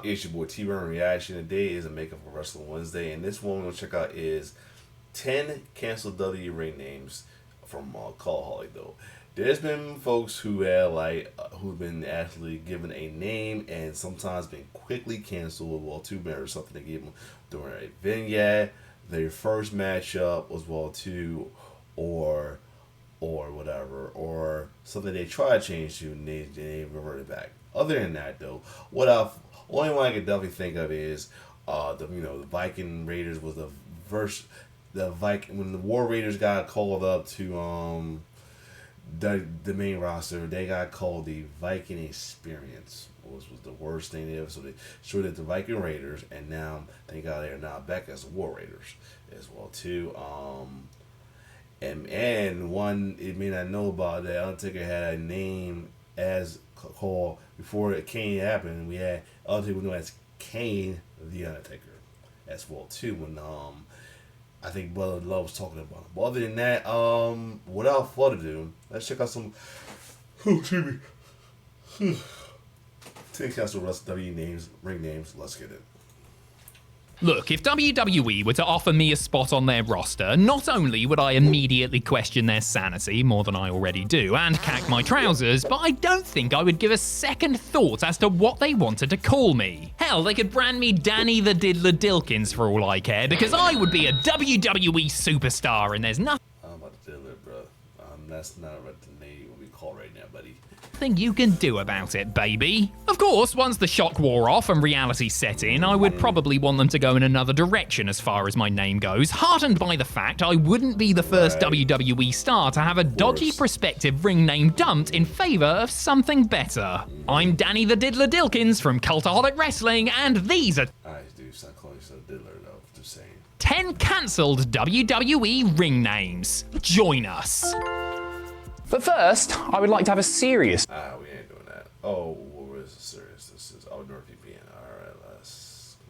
It's your boy T-Burn Reaction. Today is a Makeup for Wrestling Wednesday, and this one we're gonna check out is 10 canceled WWE ring names from Cultaholic. Though there's been folks who have who've been actually given a name and sometimes been quickly canceled. Well, too bad or something they gave them during a vignette, their first matchup was too, or whatever, or something they try to change to and they reverted back. Other than that, though, only one I can definitely think of is the Viking Raiders was when the War Raiders got called up to the main roster. They got called the Viking Experience, which was the worst thing ever. So they showed it the Viking Raiders, and now thank God they're now back as the War Raiders as well too. And one it may not know about that Undertaker had a name as called before Kane happened. We had other people known as Kane the Undertaker as well too. When I think Brother Love was talking about him. But other than that, without further ado, let's check out some. Excuse me. 10 Castle WWE names, ring names. Let's get it. Look, if WWE were to offer me a spot on their roster, not only would I immediately question their sanity more than I already do and cack my trousers, but I don't think I would give a second thought as to what they wanted to call me. Hell, they could brand me Danny the Diddler Dilkins for all I care, because I would be a WWE superstar and there's nothing. I'm about to Diddler, bro. That's not what the name we call right now, buddy. Nothing you can do about it, baby. Of course, once the shock wore off and reality set in, I would probably want them to go in another direction as far as my name goes, heartened by the fact I wouldn't be the first WWE star to have a dodgy prospective ring name dumped in favor of something better. I'm Danny the Diddler Dilkins from Cultaholic Wrestling, and these are Dude, stop calling yourself Diddler, though. Just saying. 10 cancelled WWE ring names. Join us. But first, I would like to have a serious... We ain't doing that. Oh, what is serious? This is NordVPN. Alright,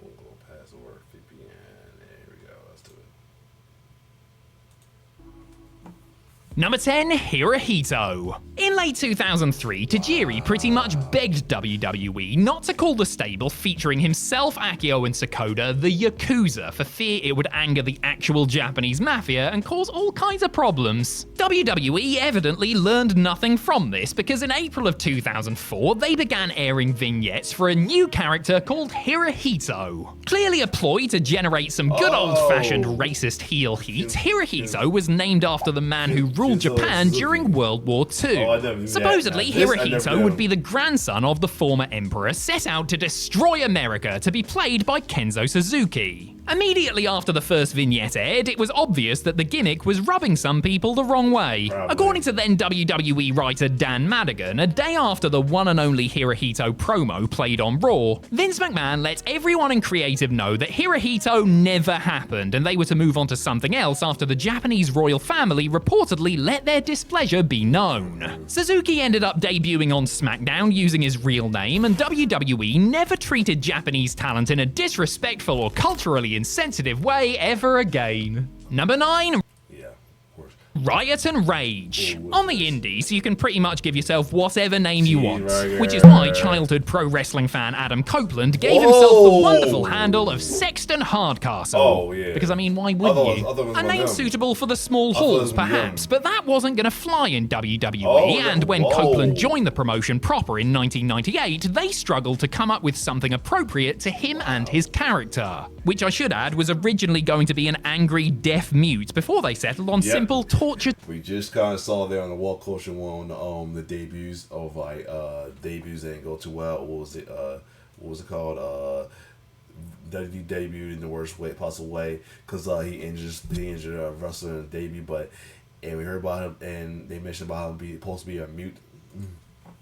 we'll go past the word VPN. There we go, let's do it. Number 10, Hirohito. In late 2003, Tajiri pretty much begged WWE not to call the stable featuring himself, Akio, and Sakota the Yakuza for fear it would anger the actual Japanese mafia and cause all kinds of problems. WWE evidently learned nothing from this because in April of 2004, they began airing vignettes for a new character called Hirohito. Clearly a ploy to generate some good old-fashioned racist heel heat, Hirohito was named after the man who ruled Japan during World War II. Supposedly, Hirohito would be the grandson of the former emperor set out to destroy America, to be played by Kenzo Suzuki. Immediately after the first vignette aired, it was obvious that the gimmick was rubbing some people the wrong way. According to then WWE writer Dan Madigan, a day after the one and only Hirohito promo played on Raw, Vince McMahon let everyone in creative know that Hirohito never happened and they were to move on to something else after the Japanese royal family reportedly let their displeasure be known. Suzuki ended up debuting on SmackDown using his real name, and WWE never treated Japanese talent in a disrespectful or culturally insensitive way ever again. Number 9. Riot and Rage. On the indies, you can pretty much give yourself whatever name you want, which is why childhood pro wrestling fan Adam Copeland gave himself the wonderful handle of Sexton Hardcastle. Because, I mean, why wouldn't you? A name suitable for the small halls, perhaps, but that wasn't going to fly in WWE, and when Copeland joined the promotion proper in 1998, they struggled to come up with something appropriate to him and his character, which I should add was originally going to be an angry deaf mute before they settled on simple torture. We just kind of saw there on the Wall Culture one, the debuts of debuts that didn't go too well. What was it called? WWE debuted in the worst possible way because he injured a wrestler in the debut, and we heard about him and they mentioned about him being supposed to be a mute.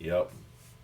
Yep.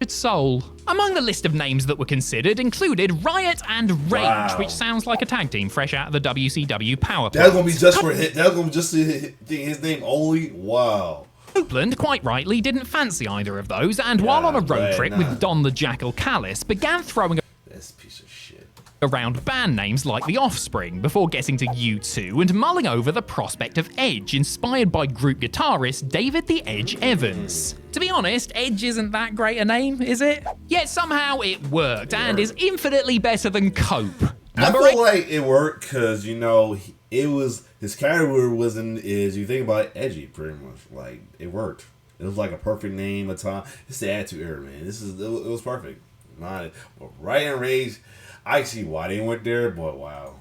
Soul. Among the list of names that were considered included Riot and Rage, which sounds like a tag team fresh out of the WCW Power Play. That's gonna be just for hit. That's gonna be just his name only. Wow. Copeland, quite rightly, didn't fancy either of those, and while on a road trip with Don the Jackal Callis, began throwing this piece of shit. around band names like The Offspring before getting to U2 and mulling over the prospect of Edge, inspired by group guitarist David the Edge Evans. To be honest, Edge isn't that great a name, is it? Yet somehow it worked and is infinitely better than Cope. I feel like it worked because, you know, it was, his character is, you think about it, edgy, pretty much. Like, it worked. It was like a perfect name, a time. It's the Attitude Era, man. It was perfect. But Right and Rage, I see why they went there, but wow.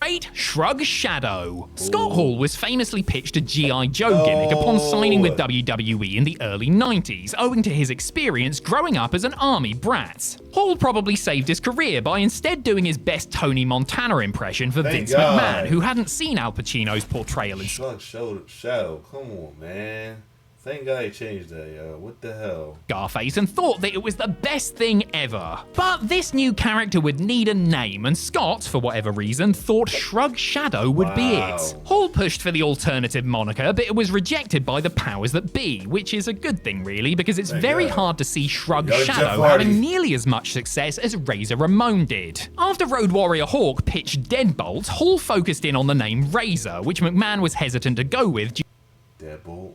8. Shrug Shadow. Scott Hall was famously pitched a G.I. Joe gimmick upon signing with WWE in the early 90s, owing to his experience growing up as an army brat. Hall probably saved his career by instead doing his best Tony Montana impression for Vince McMahon, who hadn't seen Al Pacino's portrayal in Shrug Shadow, come on, man. Thank God he changed that, yo. What the hell? Scarface, and thought that it was the best thing ever. But this new character would need a name, and Scott, for whatever reason, thought Shrug Shadow would be it. Hall pushed for the alternative moniker, but it was rejected by the powers that be, which is a good thing, really, because it's very hard to see Shrug Shadow having nearly as much success as Razor Ramon did. After Road Warrior Hawk pitched Deadbolt, Hall focused in on the name Razor, which McMahon was hesitant to go with Deadbolt.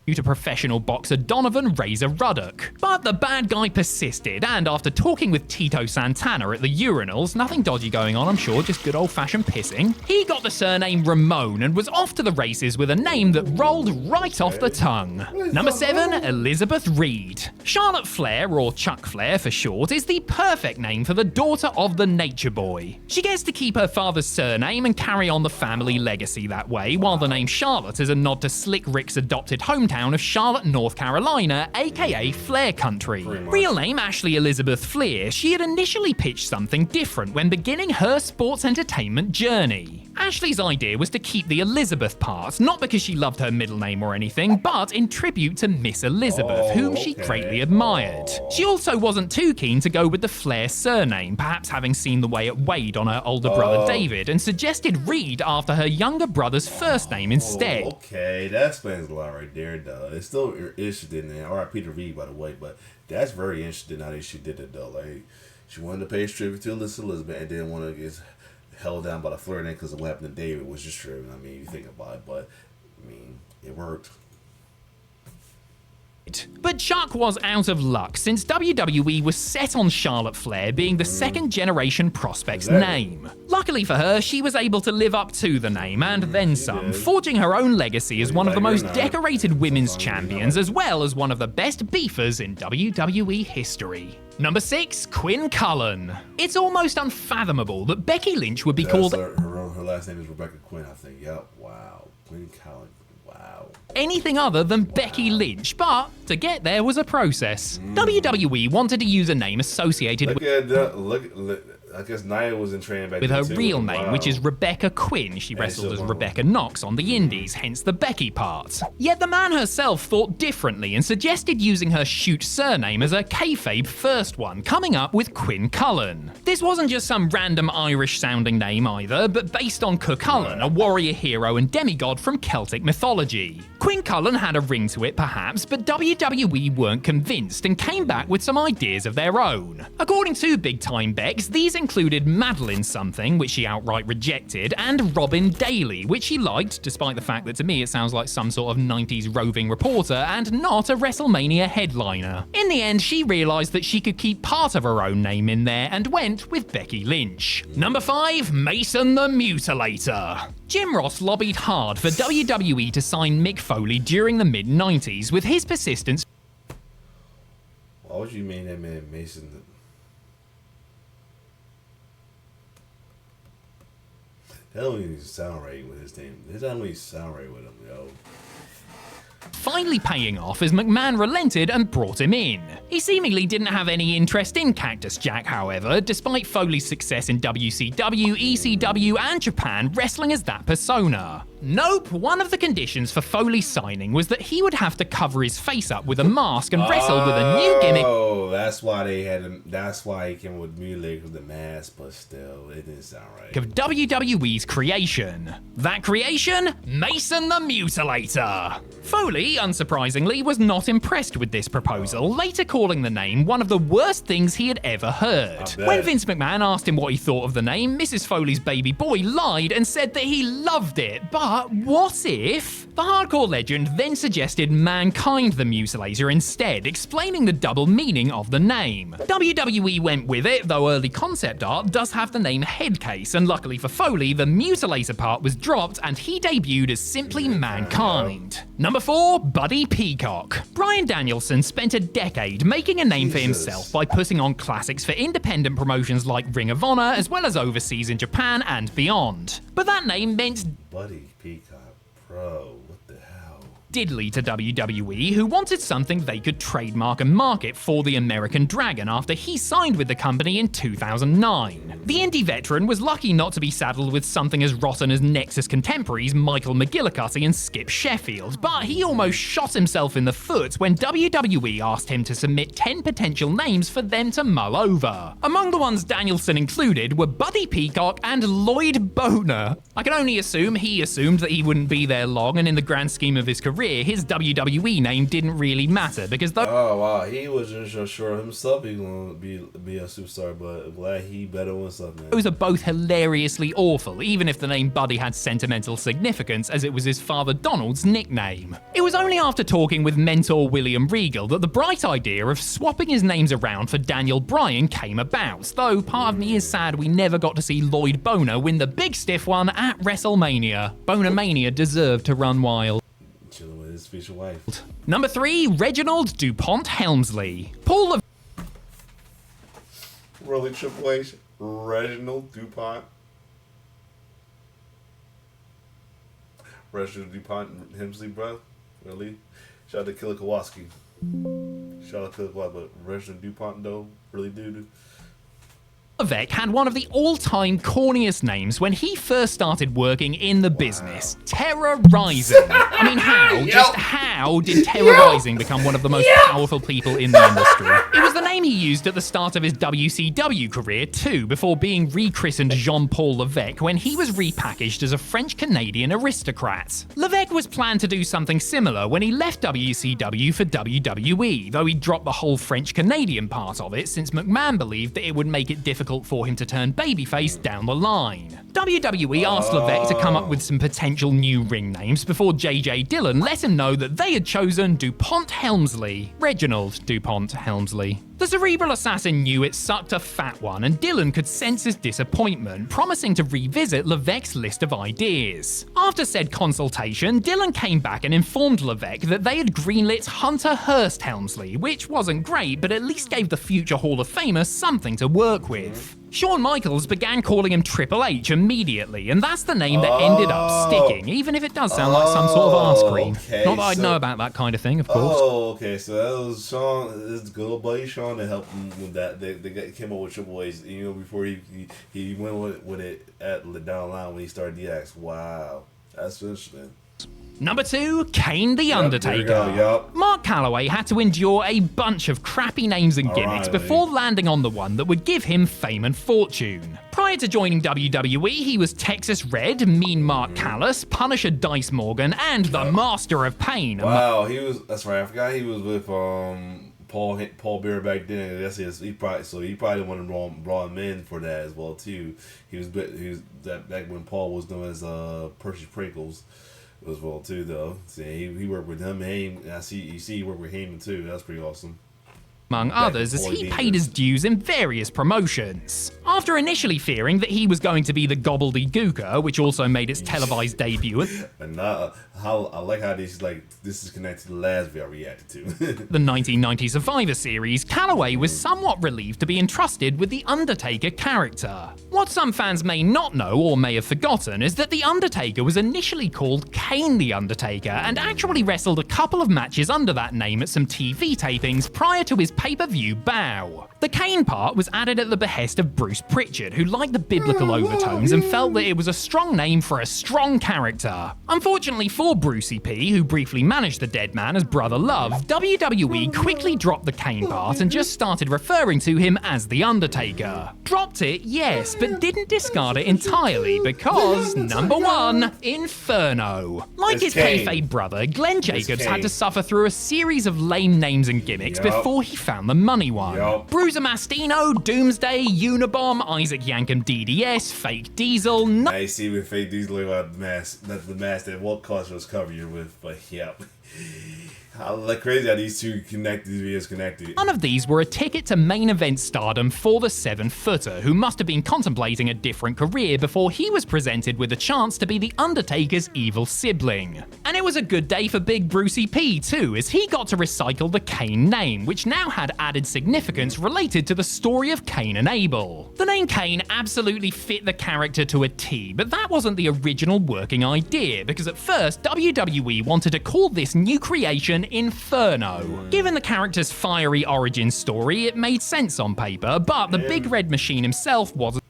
due to professional boxer Donovan Razor Ruddock. But the bad guy persisted, and after talking with Tito Santana at the urinals, nothing dodgy going on, I'm sure, just good old-fashioned pissing, he got the surname Ramon and was off to the races with a name that rolled right off the tongue. Number 7, Elizabeth Reed. Charlotte Flair, or Chuck Flair for short, is the perfect name for the daughter of the Nature Boy. She gets to keep her father's surname and carry on the family legacy that way, while the name Charlotte is a nod to Slick Rick's adopted hometown of Charlotte, North Carolina, aka Flair Country. Real name Ashley Elizabeth Fleer, she had initially pitched something different when beginning her sports entertainment journey. Ashley's idea was to keep the Elizabeth part, not because she loved her middle name or anything, but in tribute to Miss Elizabeth, whom she greatly admired. She also wasn't too keen to go with the Flair surname, perhaps having seen the way it weighed on her older brother David, and suggested Reed after her younger brother's first name instead. Okay, that explains a lot right there, though. It's still interesting, and R.I.P. to Reed, by the way, but that's very interesting how she did it, though. Like, she wanted to pay tribute to Elizabeth and didn't want to get held down by the Flair name because of what happened to David, which is true. I mean, you think about it, but I mean, it worked. But Chuck was out of luck, since WWE was set on Charlotte Flair being the second-generation prospect's name. Luckily for her, she was able to live up to the name, and then some, forging her own legacy as one of the most decorated women's champions, as well as one of the best beefers in WWE history. Number 6, Quinn Cullen. It's almost unfathomable that Becky Lynch would be called... Her last name is Rebecca Quinn, I think. Yep, wow. Quinn Cullen. Wow. Anything other than Becky Lynch, but to get there was a process. WWE wanted to use a name associated with... I guess Nia was in training back with her then, real name, which is Rebecca Quinn. She wrestled as Rebecca Knox on the Indies, hence the Becky part. Yet the man herself thought differently and suggested using her shoot surname as a kayfabe first one, coming up with Quinn Cullen. This wasn't just some random Irish-sounding name either, but based on Cuchulainn, a warrior hero and demigod from Celtic mythology. Quinn Cullen had a ring to it perhaps, but WWE weren't convinced and came back with some ideas of their own. According to Big Time Bex, these included Madeline something, which she outright rejected, and Robin Daly, which she liked, despite the fact that to me it sounds like some sort of 90s roving reporter and not a WrestleMania headliner. In the end, she realised that she could keep part of her own name in there and went with Becky Lynch. Number 5, Mason the Mutilator. Jim Ross lobbied hard for WWE to sign Mick Foley during the mid-90s, with his persistence. Why would you mean that man Mason? That don't even sound right with his name. That don't even sound right with him, yo. Finally paying off as McMahon relented and brought him in. He seemingly didn't have any interest in Cactus Jack, however, despite Foley's success in WCW, ECW, and Japan wrestling as that persona. Nope, one of the conditions for Foley's signing was that he would have to cover his face up with a mask and wrestle with a new gimmick. Oh, that's why they had him. That's why he came with Mutilate with the mask, but still, it didn't sound right. Of WWE's creation. That creation? Mason the Mutilator. Foley, unsurprisingly, was not impressed with this proposal, later calling the name one of the worst things he had ever heard. When Vince McMahon asked him what he thought of the name, Mrs. Foley's baby boy lied and said that he loved it, but what if? The hardcore legend then suggested Mankind the Mutilator instead, explaining the double meaning of the name. WWE went with it, though early concept art does have the name Headcase, and luckily for Foley, the Mutilator part was dropped and he debuted as simply Mankind. Number 4, Buddy Peacock. Bryan Danielson spent a decade making a name for himself by putting on classics for independent promotions like Ring of Honor, as well as overseas in Japan and beyond. But that name meant Buddy Peacock, bro, what the hell? diddly to WWE, who wanted something they could trademark and market for the American Dragon after he signed with the company in 2009. The indie veteran was lucky not to be saddled with something as rotten as Nexus contemporaries Michael McGillicuddy and Skip Sheffield, but he almost shot himself in the foot when WWE asked him to submit 10 potential names for them to mull over. Among the ones Danielson included were Buddy Peacock and Lloyd Boner. I can only assume he assumed that he wouldn't be there long, and in the grand scheme of his career, his WWE name didn't really matter because oh wow, he wasn't so sure of himself he was gonna be a superstar, but I'm glad he better win something. those are both hilariously awful, even if the name Buddy had sentimental significance, as it was his father Donald's nickname. It was only after talking with mentor William Regal that the bright idea of swapping his names around for Daniel Bryan came about, though part of me is sad we never got to see Lloyd Boner win the big stiff one at WrestleMania. Boner Mania deserved to run wild. Chilling with his future wife. Number 3, Reginald DuPont Helmsley. Paul Really, Triple H, Reginald DuPont. Reginald DuPont Helmsley, bro. Really? Shout out to Killer Kowalski. Shout out to Killer Kowalski, but Reginald DuPont, though, really, dude. Levesque had one of the all-time corniest names when he first started working in the business. Terror Rising. I mean, how? Just how did Terror Rising become one of the most powerful people in the industry? It was the name he used at the start of his WCW career too, before being rechristened Jean-Paul Levesque when he was repackaged as a French-Canadian aristocrat. Levesque was planned to do something similar when he left WCW for WWE, though he dropped the whole French-Canadian part of it since McMahon believed that it would make it difficult for him to turn babyface down the line. WWE asked Levesque to come up with some potential new ring names before JJ Dillon let him know that they had chosen DuPont Helmsley. Reginald DuPont Helmsley. The cerebral assassin knew it sucked a fat one, and Dillon could sense his disappointment, promising to revisit Levesque's list of ideas. After said consultation, Dillon came back and informed Levesque that they had greenlit Hunter Hearst Helmsley, which wasn't great, but at least gave the future Hall of Famer something to work with. Shawn Michaels began calling him Triple H immediately, and that's the name that ended up sticking, even if it does sound like some sort of arse cream. Okay, Not that I'd know about that kind of thing, of course. Oh, okay, so that was Sean, his good old buddy Sean, that helped him with that. They came up with Triple H, you know, before he went with it at down the line when he started DX. Wow, that's interesting. Number 2, Kane the Undertaker. Mark Calloway had to endure a bunch of crappy names and gimmicks before landing on the one that would give him fame and fortune. Prior to joining WWE, he was Texas Red, Mean Mark Callis, Punisher Dice Morgan, and the Master of Pain. Wow, he was. That's right. I forgot he was with Paul Bearer back then. That's his. He probably wanted to draw him in for that as well too. He was that back when Paul was known as Percy Prinkles as well too though. See, he worked with him. I see he worked with Heyman too. That's pretty awesome. Among others, as he paid his dues in various promotions. After initially fearing that he was going to be the gobbledygooker, which also made its televised debut and I like how this is connected to the last video I reacted to. The 1990 Survivor Series, Calloway was somewhat relieved to be entrusted with the Undertaker character. What some fans may not know or may have forgotten is that the Undertaker was initially called Kane the Undertaker and actually wrestled a couple of matches under that name at some TV tapings prior to his pay-per-view bow. The Kane part was added at the behest of Bruce Pritchard, who liked the biblical overtones and felt that it was a strong name for a strong character. Unfortunately for Brucey P, who briefly managed the dead man as Brother Love, WWE quickly dropped the Kane part and just started referring to him as The Undertaker. Dropped it, yes, but didn't discard it entirely because, number 1, Inferno. Like his kayfabe brother, Glenn Jacobs had to suffer through a series of lame names and gimmicks before he found the money one. Bruiser Mastino, Doomsday, Unabomb, Isaac Yankem DDS, Fake Diesel. I see with Fake Diesel about the mask, that's the mask that Walt Cost was covering with, but yeah. How like crazy how these two videos connected. None of these were a ticket to main event stardom for the 7-footer, who must have been contemplating a different career before he was presented with a chance to be The Undertaker's evil sibling. And it was a good day for Big Brucey P too, as he got to recycle the Kane name, which now had added significance related to the story of Cain and Abel. The name Kane absolutely fit the character to a T, but that wasn't the original working idea, because at first WWE wanted to call this new creation Inferno. Given the character's fiery origin story, it made sense on paper, but the Big Red Machine himself wasn't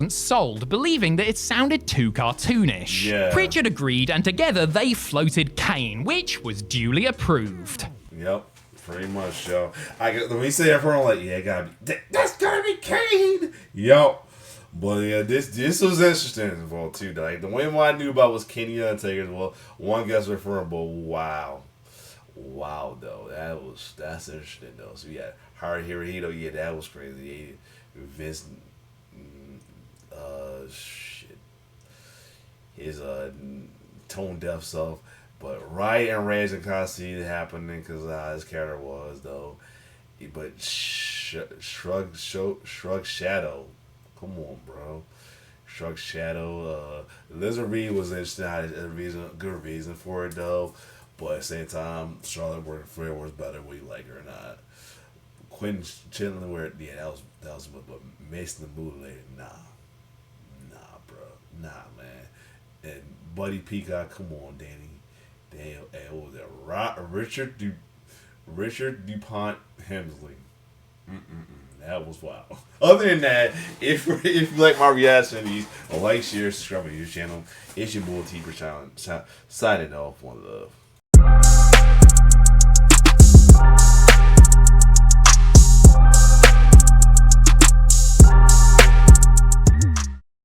sold, believing that it sounded too cartoonish. Pritchard agreed, and together they floated Kane, which was duly approved. Yep, pretty much, yo. When we say Inferno, I'm like, yeah, it gotta be, that's gotta be Kane! Yep. But yeah, this was interesting as well too. Like the way I knew about was Kenny Undertaker. Well, one guess referring, but wow, though that's interesting though. So yeah, Hirohito, yeah, that was crazy. Vince, shit, his tone deaf self. But Riot and Rage and kind of see it happening because his character was though. But Shrug Shadow. Come on, bro. Shrug Shadow. Lizard Reed was interesting. Good reason for it, though. But at the same time, Charlotte working for it was better, whether you like it or not. Quentin Chandler, yeah, that was but Mason the Mutilator, nah, bro. Nah, man. And Buddy Peacock, come on, Danny. Damn, hey, what was that? Richard DuPont Hemsley. That was wild. Other than that, if you like my reaction to these, like, share, subscribe to your channel. It's your boy T Challenge signing off. One love.